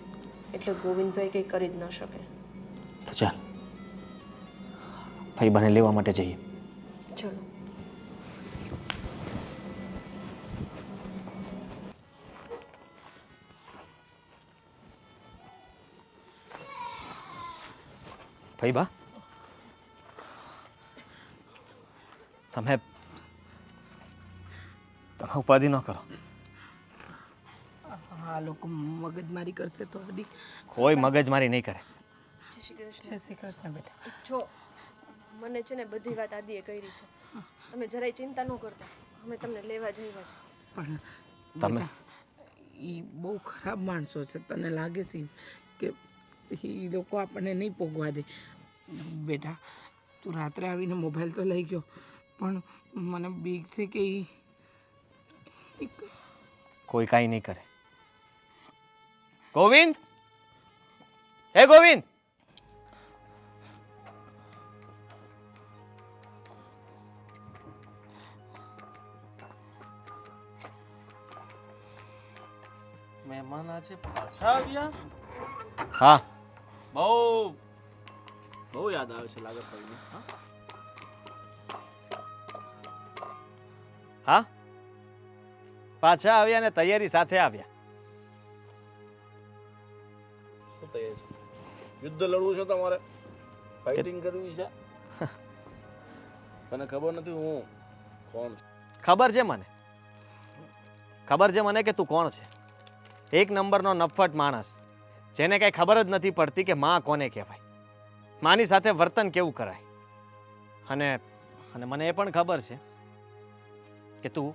એટલે ગોવિંદભાઈ કંઈ કરી જ ન શકે. તો ચાલ ફઈબાને લેવા માટે જઈએ. ચલો. ફઈબા, તમે ઉપાધિ ન કરો. આ લોકો મગજમારી કરશે તો બધી. કોઈ મગજમારી નહીં કરે. જય શ્રી કૃષ્ણ. જય શ્રી કૃષ્ણ બેટા. જો મને છે ને બધી વાત આદિએ કરી છે, તમે જરાય ચિંતા ન કરતા, અમે તમને લેવા જ આવ્યા છે. પણ તમે એ બહુ ખરાબ માણસો છે. તને લાગે છે કે એ લોકો આપણને નહીં પોગવા દે? બેટા, તું રાત્રે આવીને મોબાઈલ તો લઈ ગયો, પણ મને બીક છે કે કોઈ કાંઈ નહીં કરે. ગોવિંદ, હે ગોવિંદ! મહેમાન આજે પાછા આવ્યા? હા, બહુ યાદ આવે છે લાગે ફઈને. હા, પાછા આવ્યા ને તૈયારી સાથે આવ્યા. શું તૈયાર છે? યુદ્ધ લડવું છે તમારે? ફાઇટિંગ કરવી છે? તને ખબર નથી હું કોણ છું? ખબર છે મને કે તું કોણ છે. એક નંબરનો નફ્ફટ માણસ, જેને કઈ ખબર જ નથી પડતી કે માં કોને કહેવાય, માની સાથે વર્તન કેવું કરાય. અને મને એ પણ ખબર છે કે તું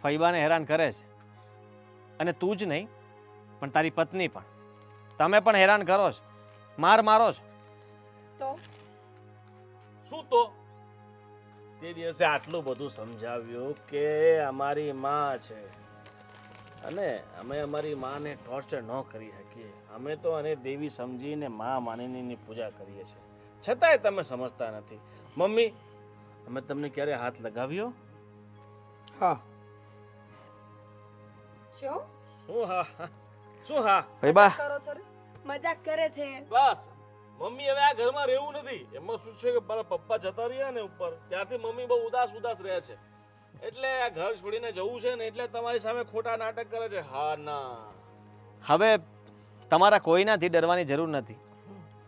ફઈબાને હેરાન કરે છે, અને તું જ નહીં પણ તારી પત્ની પણ. તમે પણ હેરાન કરો છો, મારો છો. તો શું તો? તે દિવસે આટલું બધું સમજાવ્યું કે અમારી માં છે અને અમે અમારી માને ટોર્ચર ન કરી શકીએ. અમે તો અને દેવી સમજીને માં માનીને એની પૂજા કરીએ છીએ, છતાંય તમે સમજતા નથી. મમ્મી, અમે તમને ક્યારે હાથ લગાવ્યો? હા. શું શું હા? શું હા? ફઈબા, કરો છો રે? મજાક કરે છે. બસ મમ્મી હવે આ ઘરમાં રહેવું નથી. એમાં શું છે કે મારા પપ્પા જતા રહ્યા ને ઉપર, ત્યારથી મમ્મી બહુ ઉદાસ રહે છે. એટલે આ ઘર છોડીને જવું છે ને એટલે તમારી સામે ખોટા નાટક કરે છે. હા ના, હવે તમારા કોઈનાથી ડરવાની જરૂર નથી.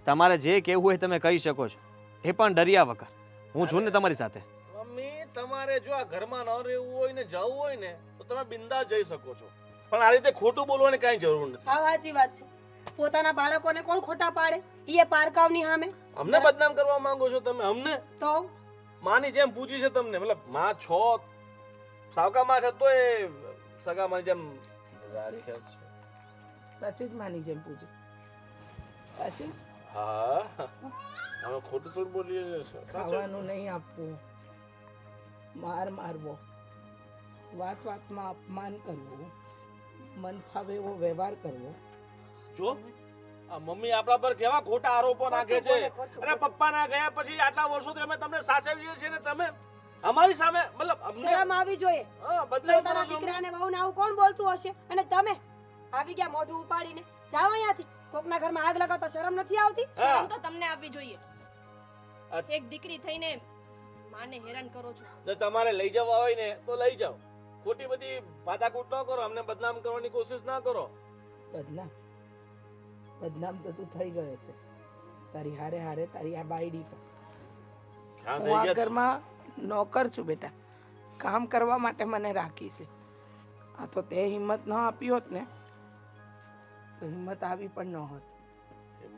તમારે જે કહેવું હોય તમે કહી શકો છો, એ પણ ડર્યા વગર. હું છું ને તમારી સાથે. મમ્મી તમારે જો આ ઘરમાં ન રહેવું હોય ને જવું હોય ને તો તમે બિંદાસ જઈ શકો છો, પણ આ રીતે ખોટું બોલવાની કાંઈ જરૂર નથી. હા સાચી વાત છે. પોતાના બાળકોને કોણ ખોટા પાડે? એ પારકાવની સામે અમને બદનામ કરવા માંગો છો તમે? અમને તો માની જેમ પૂછી છે તમને, મતલબ માં છો, સાવકા માં છે, તો એ સગા માની જેમ રાખ્યા છે. સાચી જ માની જેમ પૂછું. સાચી જ. હા, અમે ખોટું થોડું બોલીએ છીએ. ખાવાનું નહીં આપવું, માર મારવો, વાત વાતમાં અપમાન કરવું, મન ફાવે એવો વ્યવહાર કરવો. જો આ મમ્મી આપણા પર કેવા ખોટા આરોપો નાખે છે. અને પપ્પા ના ગયા પછી આટલા વર્ષોથી અમે તમને સાચવીએ છીએ ને તમે અમારી સામે, મતલબ અમને શરમ આવી જોઈએ. હા બદનામ કરો પોતાના છો. દીકરાને વહુને આવું કોણ બોલતું હશે? અને તમે આવી ગયા મોઢું ઉપાડીને જાવ અહીંયાથી. કોકના ઘરમાં આગ લગાવતા શરમ નથી આવતી? હા. શરમ તો તમને આપવી જોઈએ. એક દીકરી થઈને માને હેરાન કરો છો. જો તમારે લઈ જવા હોય ને તો લઈ જાઓ. ખોટી બધી માથાકૂટ ન કરો, અમને બદનામ કરવાની કોશિશ ના કરો. બદનામ બદનામ તો તું થઈ ગયો છે તારી હારે હારે, તારી આ બાયડી પર. ક્યાં હું થઈ આ ગયા છે? ઘરમાં નોકર છું બેટા, કામ કરવા માટે મને રાખી છે. આ તો તે હિંમત ન આપી હોત ને તો હિંમત આવી પણ ન હોત,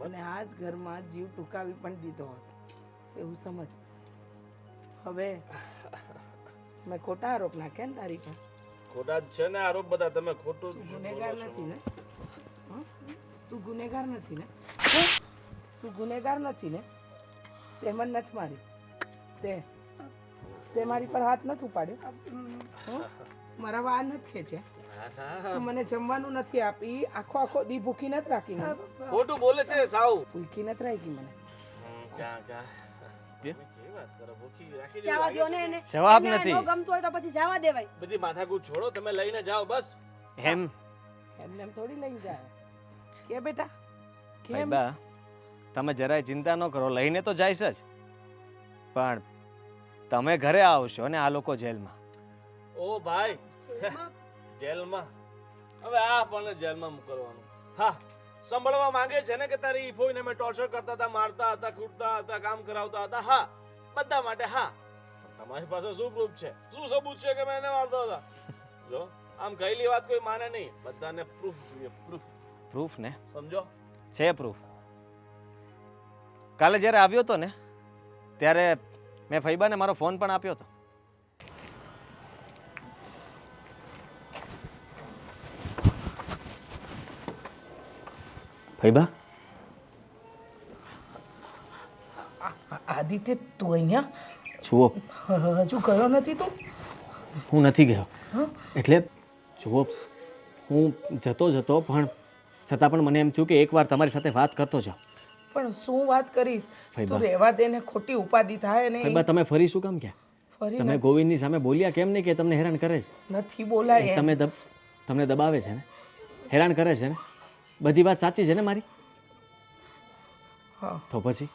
અને આ જ ઘરમાં જીવ ટૂંકાવી પણ દીધો હોત. એવું સમજ. હવે મેં ખોટા આરોપ નાખ્યા ને તારી પર. ખોટા જ છે ને આરોપ બધા. તમે ખોટું તું જ ગુનેગાર બોલો છો. નથી ને? હં? તું ગુનેગાર નથી ને? તું ગુનેગાર નથી ને? તે મને નથી માર્યું. તે મારી પર હાથ નથી ઉપાડ્યો. હં? મારા વાળ નથી ખેંચ્યા. હા, તું મને જમવાનું નથી આપી. આખો દી ભૂખી નથી રાખી મને. ખોટું બોલે છે સાવ. ભૂખી નથી રાખી મને. ક્યાં કેવી વાત કરો? ભૂખી રાખી દેવી જવા લાગે દ્યો છે ને કે? એને. જવાબ એને નથી. ન ગમતું હોય તો પછી જવા દેવાય. બધી માથાકૂટ છોડો, તમે લઈને જાઓ બસ. એમ એમને એમ થોડી લઈ જાય કે બેટા? કેમ? ભાઈબા, તમે જરાય ચિંતા ન કરો, લઈને તો જઈશ જ, પણ તમે ઘરે આવશો અને આ લોકો જેલમાં. ઓ ભાઈ, જેલમાં? હવે આ પણ જેલમાં મોકલવાનું? હા, સંભળવા માંગે છે ને કે તારી ઈફોઈને અમે ટોર્ચર કરતા હતા, મારતા હતા, કૂટતા હતા, કામ કરાવતા હતા. હા, બધા માટે હા. તમારી પાસે શું પ્રૂફ છે? શું સબૂત છે કે મેં એને મારતા હતા? જો આમ કહેલી વાત કોઈ માને નહીં. બધાને પ્રૂફ જોઈએ, પ્રૂફ. પ્રૂફ ને સમજો? છે પ્રૂફ. કાલે જ્યારે આવ્યો હતો ને ત્યારે મેં ફૈબાને મારો ફોન પણ આપ્યો હતો. ફૈબા, આદિત્ય તું અહીંયા જુઓ, હજુ ગયો નથી તું? હું નથી ગયો. હં? એટલે જુઓ, હું જતો પણ છતાં પણ મને એમ થયું કે એકવાર તમારી સાથે વાત કરતો જાઉં. પણ શું વાત કરીશ? ફૈબા. તું રહેવા દે ને, ખોટી ઉપાધિ થાય ને. ફૈબા, તમે ફરી શું કામ ગયા? ફરી તમે ગોવિંદની સામે બોલ્યા કેમ નહીં કે તમને હેરાન કરે છે? નથી બોલાય એમ. તમને દબાવે છે ને, હેરાન કરે છે ને, બધી વાત સાચી છે ને મારી? હા, તો પછી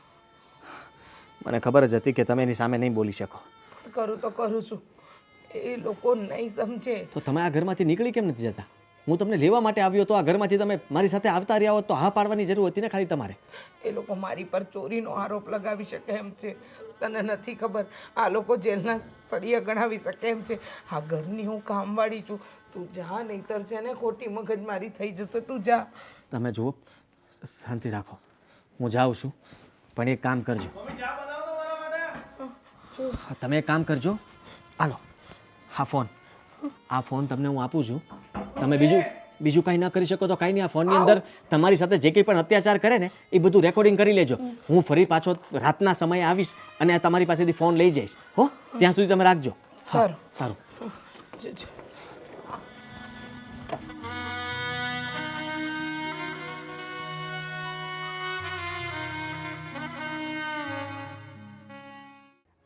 મને ખબર જ હતી કે તમે એની સામે નહીં બોલી શકો. કરું તો કરું છું. એ લોકો નહીં સમજે. તો તમે આ ઘરમાંથી નીકળી કેમ નથી જતા? હું તમને લેવા માટે આવ્યો તો આ ઘરમાંથી તમે મારી સાથે આવતા રહ્યા હોત તો હા પાડવાની જરૂર હતી ને ખાલી તમારે. એ લોકો મારી પર ચોરીનો આરોપ લગાવી શકે એમ છે. તને નથી ખબર? આ લોકો જેલના સળિયા ગણાવી શકે એમ છે. આ ઘરની હું કામવાળી છું. તું જા, નહીતર છે ને ખોટી મગજમારી થઈ જશે. તું જા. તમે જુઓ, શાંતિ રાખો, હું જાઉં છું, પણ એક કામ કરજો. હા, તમે એક કામ કરજો, હાલો આ ફોન તમને હું આપું છું. તમે બીજું કાંઈ ન કરી શકો તો કાંઈ નહીં, આ ફોનની અંદર તમારી સાથે જે કંઈ પણ અત્યાચાર કરે ને એ બધું રેકોર્ડિંગ કરી લેજો. હું ફરી પાછો રાતના સમયે આવીશ અને તમારી પાસેથી ફોન લઈ જઈશ. હો, ત્યાં સુધી તમે રાખજો. હા, સારું.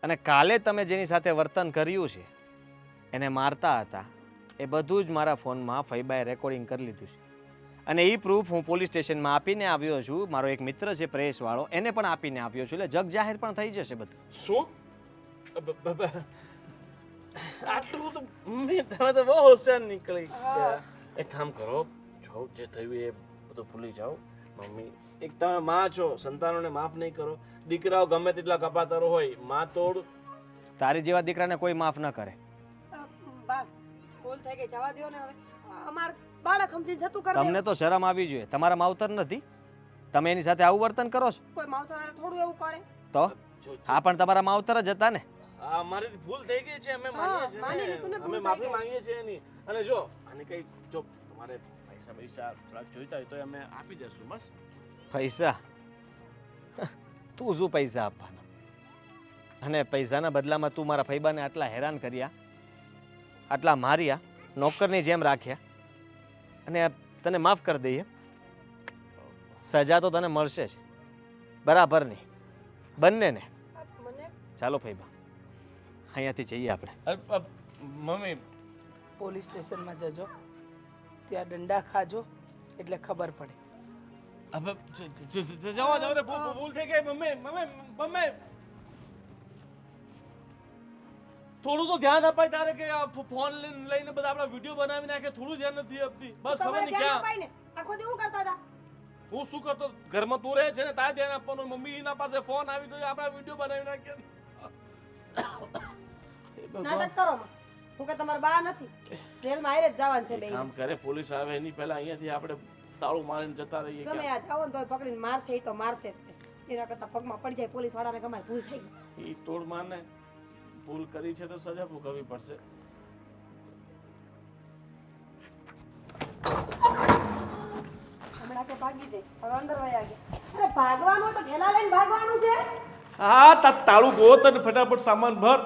અને કાલે તમે જેની સાથે વર્તન કર્યું છે, એને મારતા હતા, એ બધું જ મારા ફોનમાં ફૈબાએ રેકોર્ડિંગ કરી લીધું છે. અને એ પ્રૂફ હું પોલીસ સ્ટેશનમાં આપીને આવ્યો છું. મારો એક મિત્ર છે પ્રેસવાળો, એને પણ આપીને આવ્યો છું. એટલે જગ જાહેર પણ થઈ જશે બધું. શું આટલું બધું મમ્મી તમે તો બહુ હોશિયાર નીકળી ગયા. એક કામ કરો, જો જે થયું એ બધું ભૂલી જાઓ. મમ્મી એક તમે માં છો, સંતાનોને માફ નહીં કરો. દીકરાઓ ગમે તેટલા કપાતરો હોય, માં તોડ. તારી જેવા દીકરાને કોઈ માફ ન કરે. બા ભૂલ થઈ ગઈ, જવા દ્યો ને હવે. અમાર બાળક સમજીને જતું કરી તમને તો શરમ આવી જોઈએ. તમારા માવતર નથી, તમે એની સાથે આવું વર્તન કરો છો. કોઈ માવતરાને થોડું એવું કરે. તો જો આ પણ તમારા માવતર જ હતા ને. આ મારી ભૂલ થઈ ગઈ છે, અમે માનીએ માની છીએ લીધું ને, ને. ભૂલ અમે થઈ માફી ગઈ. માંગીએ છીએ એની. અને જો આને કઈ જો તમારે પૈસા થોડાક જોઈતા હોય તો અમે આપી દેશું. બસ પૈસા? તું શું પૈસા આપવાના? અને પૈસાના બદલામાં તું મારા ફૈબાને આટલા હેરાન કર્યા, આટલા માર્યા, નોકરની જેમ રાખ્યા, અને તને માફ કરી દઈએ. સજા તો તને મળશે જ, બરાબરની, બંનેને. મને ચાલો ફૈબા, અહીંયાથી જઈએ આપણે. મમ્મી પોલીસ સ્ટેશનમાં જજો, ત્યાં દંડા ખાજો એટલે ખબર પડે. હવે જવા દો ને, ભૂલ થઈ ગઈ. મમ્મી મમ્મી મમ્મી થોડું તો ધ્યાન અપાય તારે કે આ ફોન લઈને બધા આપણા વિડીયો બનાવી નાખે. થોડું ધ્યાન નથી આપતી. બસ ખબર તમારે નહીં ધ્યાન ક્યાં અપાય ને. આખો દી હું કરતા હતા? હું શું કરતો? ઘરમાં તું રહે છે ને, તારે ધ્યાન આપવાનું. મમ્મી એના પાસે ફોન આવી ગયો, આપણા વિડીયો બનાવી નાખ્યા. નાટક કરો માં. હું કે તમારા બા નથી, જેલમાં આયરે જ જવાનું છે બે. કામ કરે, પોલીસ આવે એની પહેલા અહીંયાથી આપણે તાળું મારીને જતા રહીએ. ગમે આ જાઓ ને તો પકડીને મારશે, ઈ તો મારશે જ તે. એના કરતા પગમાં પડી જાય પોલીસ વાળાને કે અમારી ભૂલ થઈ ગઈ. એ તોડ મારને ભૂલ કરી છે તો સજા ભોગવવી પડશે. હમણાં કે ભાગી જાય, હવે અંદર વયા ગયા. અરે ભાગવાનું તો ઠેલા લઈને ભાગવાનું છે. હા, તાળું ગોત અને ફટાફટ સામાન ભર.